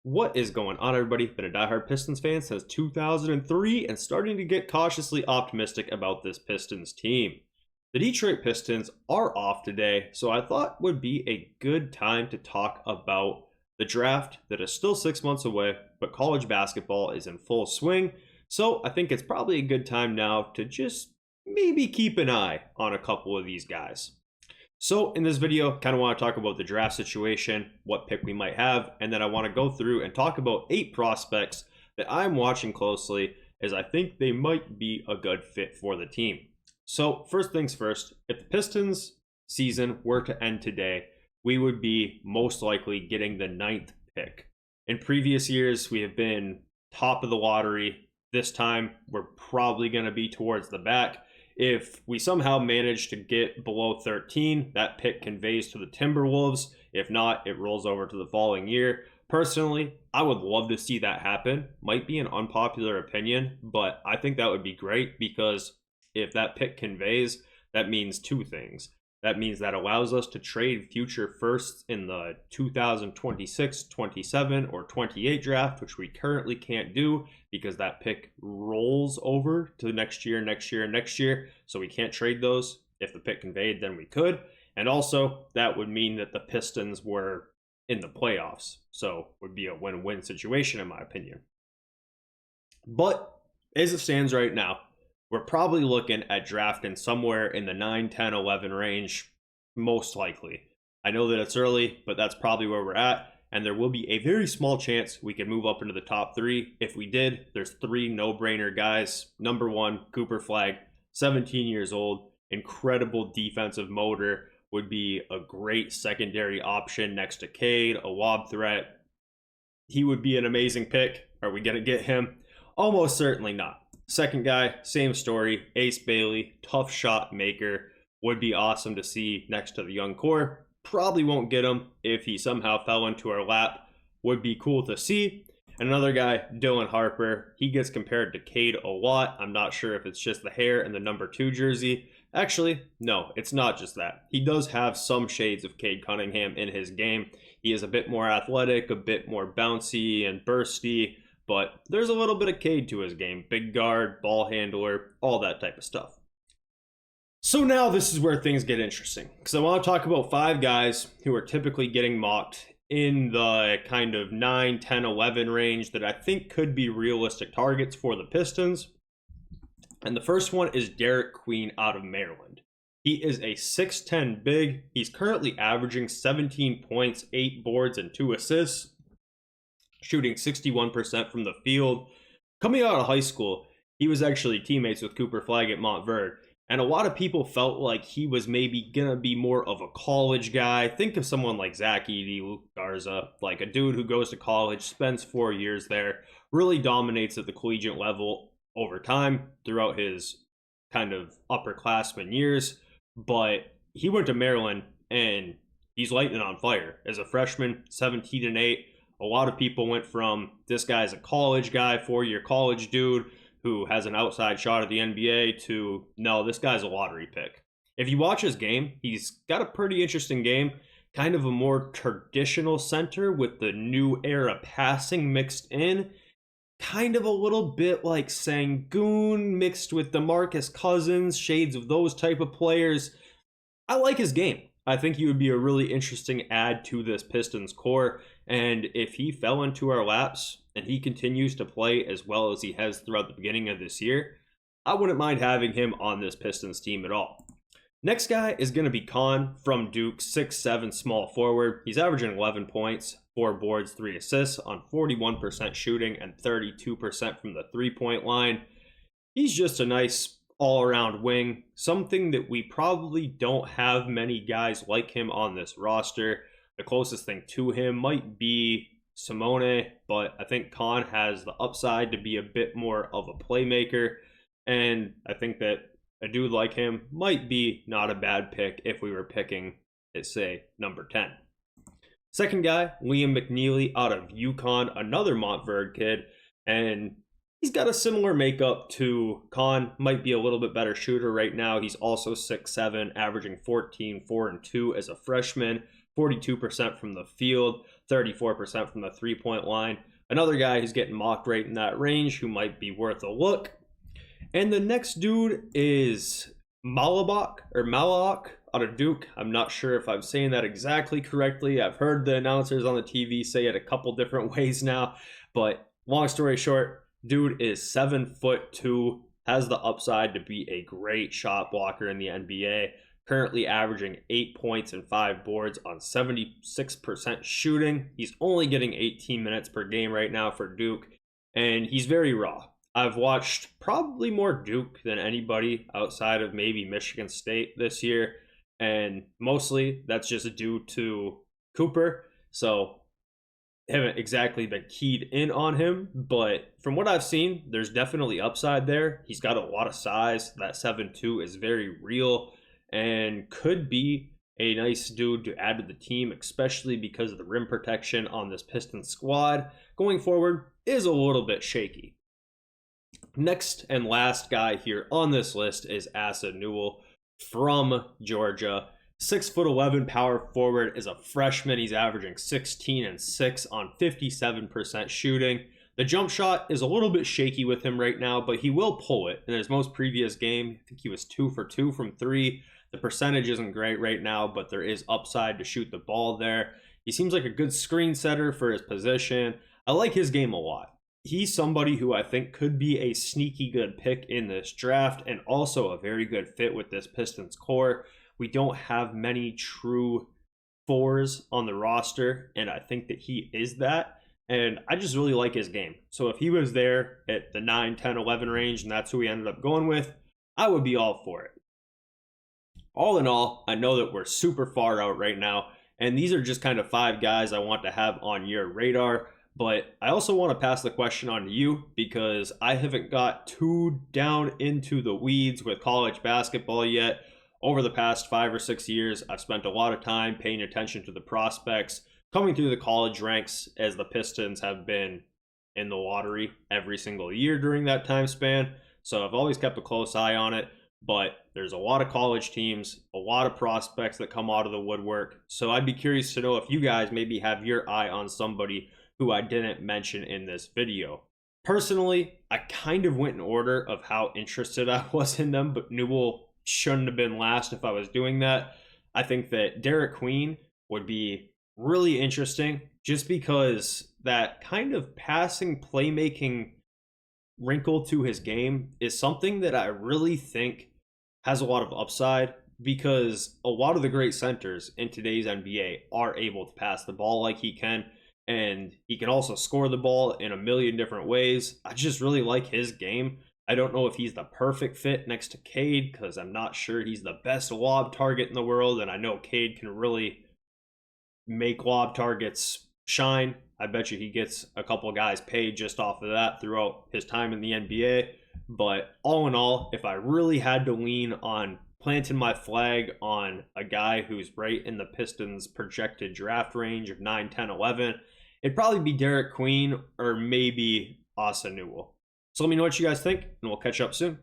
What is going on, everybody? Been a diehard Pistons fan since 2003 and starting to get cautiously optimistic about this Pistons team. The Detroit Pistons are off today, so I thought would be a good time to talk about the draft that is still 6 months away, but college basketball is in full swing. So I think it's probably a good time now to just maybe keep an eye on a couple of these guys. So in this video, kind of want to talk about the draft situation, what pick we might have, and then I want to go through and talk about 8 prospects that I'm watching closely as I think they might be a good fit for the team. So first things first, if the Pistons season were to end today, we would be most likely getting the 9th pick. In previous years, we have been top of the lottery. This time, we're probably going to be towards the back. If we somehow manage to get below 13, that pick conveys to the Timberwolves. If not, it rolls over to the following year. Personally, I would love to see that happen. Might be an unpopular opinion, but I think that would be great because if that pick conveys, that means 2 things. That means that allows us to trade future firsts in the 2026, 27, or 28 draft, which we currently can't do because that pick rolls over to next year. So we can't trade those. If the pick conveyed, then we could. And also, that would mean that the Pistons were in the playoffs. So it would be a win-win situation, in my opinion. But as it stands right now, we're probably looking at drafting somewhere in the 9, 10, 11 range, most likely. I know that it's early, but that's probably where we're at. And there will be a very small chance we can move up into the top 3. If we did, there's 3 no-brainer guys. Number 1, Cooper Flagg, 17 years old, incredible defensive motor, would be a great secondary option next to Cade, a lob threat. He would be an amazing pick. Are we going to get him? Almost certainly not. Second guy, same story, Ace Bailey, tough shot maker, would be awesome to see next to the young core. Probably won't get him if he somehow fell into our lap, would be cool to see. And another guy, Dylan Harper, he gets compared to Cade a lot. I'm not sure if it's just the hair and the number 2 jersey. Actually, no, it's not just that. He does have some shades of Cade Cunningham in his game. He is a bit more athletic, a bit more bouncy and bursty, but there's a little bit of Cade to his game. Big guard, ball handler, all that type of stuff. So now this is where things get interesting, because I want to talk about 5 guys who are typically getting mocked in the kind of 9, 10, 11 range that I think could be realistic targets for the Pistons. And the first one is Derek Queen out of Maryland. He is a 6'10 big. He's currently averaging 17 points, 8 boards, and 2 assists, shooting 61% from the field. Coming out of high school, he was actually teammates with Cooper Flagg at Montverde. And a lot of people felt like he was maybe going to be more of a college guy. Think of someone like Zach Edey, Luke Garza, like a dude who goes to college, spends 4 years there, really dominates at the collegiate level over time throughout his kind of upperclassman years. But he went to Maryland and he's lighting on fire. As a freshman, 17-8. A lot of people went from this guy's a college guy, 4-year college dude who has an outside shot at the NBA to, no, this guy's a lottery pick. If you watch his game, he's got a pretty interesting game, kind of a more traditional center with the new era passing mixed in, kind of a little bit like Sengun mixed with DeMarcus Cousins, shades of those type of players. I like his game. I think he would be a really interesting add to this Pistons core, and if he fell into our laps and he continues to play as well as he has throughout the beginning of this year, I wouldn't mind having him on this Pistons team at all. Next guy is going to be Khan from Duke, 6'7", small forward. He's averaging 11 points, 4 boards, 3 assists on 41% shooting and 32% from the 3-point line. He's just a nice all-around wing, something that we probably don't have many guys like him on this roster. The closest thing to him might be Simone, but I think Khan has the upside to be a bit more of a playmaker, and I think that a dude like him might be not a bad pick if we were picking at, say, number 10. Second guy, Liam McNeely out of UConn, another Montverde kid, and he's got a similar makeup to Khan, might be a little bit better shooter right now. He's also 6'7", averaging 14, 4, and 2 as a freshman, 42% from the field, 34% from the three-point line. Another guy who's getting mocked right in that range who might be worth a look. And the next dude is Malabak out of Duke. I'm not sure if I'm saying that exactly correctly. I've heard the announcers on the TV say it a couple different ways now. But long story short, dude is 7'2", has the upside to be a great shot blocker in the NBA. Currently averaging 8 points and 5 boards on 76% shooting. He's only getting 18 minutes per game right now for Duke, and he's very raw. I've watched probably more Duke than anybody outside of maybe Michigan State this year, and mostly that's just due to Cooper. So haven't exactly been keyed in on him, but from what I've seen, there's definitely upside there. He's got a lot of size. That 7'2" is very real and could be a nice dude to add to the team, especially because of the rim protection on this Pistons squad going forward is a little bit shaky. Next and last guy here on this list is Aiden Newble from Georgia. 6'11" power forward, is a freshman. He's averaging 16 and 6 on 57% shooting. The jump shot is a little bit shaky with him right now, but he will pull it. In his most previous game, I think he was 2 for 2 from 3. The percentage isn't great right now, but there is upside to shoot the ball there. He seems like a good screen setter for his position. I like his game a lot. He's somebody who I think could be a sneaky good pick in this draft and also a very good fit with this Pistons core. We don't have many true fours on the roster, and I think that he is that. And I just really like his game. So if he was there at the 9, 10, 11 range, and that's who we ended up going with, I would be all for it. All in all, I know that we're super far out right now, and these are just kind of 5 guys I want to have on your radar. But I also want to pass the question on to you because I haven't got too down into the weeds with college basketball yet. Over the past 5 or 6 years, I've spent a lot of time paying attention to the prospects coming through the college ranks, as the Pistons have been in the lottery every single year during that time span. So I've always kept a close eye on it, but there's a lot of college teams, a lot of prospects that come out of the woodwork. So I'd be curious to know if you guys maybe have your eye on somebody who I didn't mention in this video. Personally, I kind of went in order of how interested I was in them, but Newble shouldn't have been last if I was doing that. I think that Derek Queen would be really interesting just because that kind of passing playmaking wrinkle to his game is something that I really think has a lot of upside, because a lot of the great centers in today's NBA are able to pass the ball like he can, and he can also score the ball in a million different ways. I just really like his game. I don't know if he's the perfect fit next to Cade, because I'm not sure he's the best lob target in the world, and I know Cade can really make lob targets shine. I bet you he gets a couple guys paid just off of that throughout his time in the NBA. But all in all, if I really had to lean on planting my flag on a guy who's right in the Pistons' projected draft range of 9, 10, 11, it'd probably be Derek Queen or maybe Aiden Newble. So let me know what you guys think, and we'll catch up soon.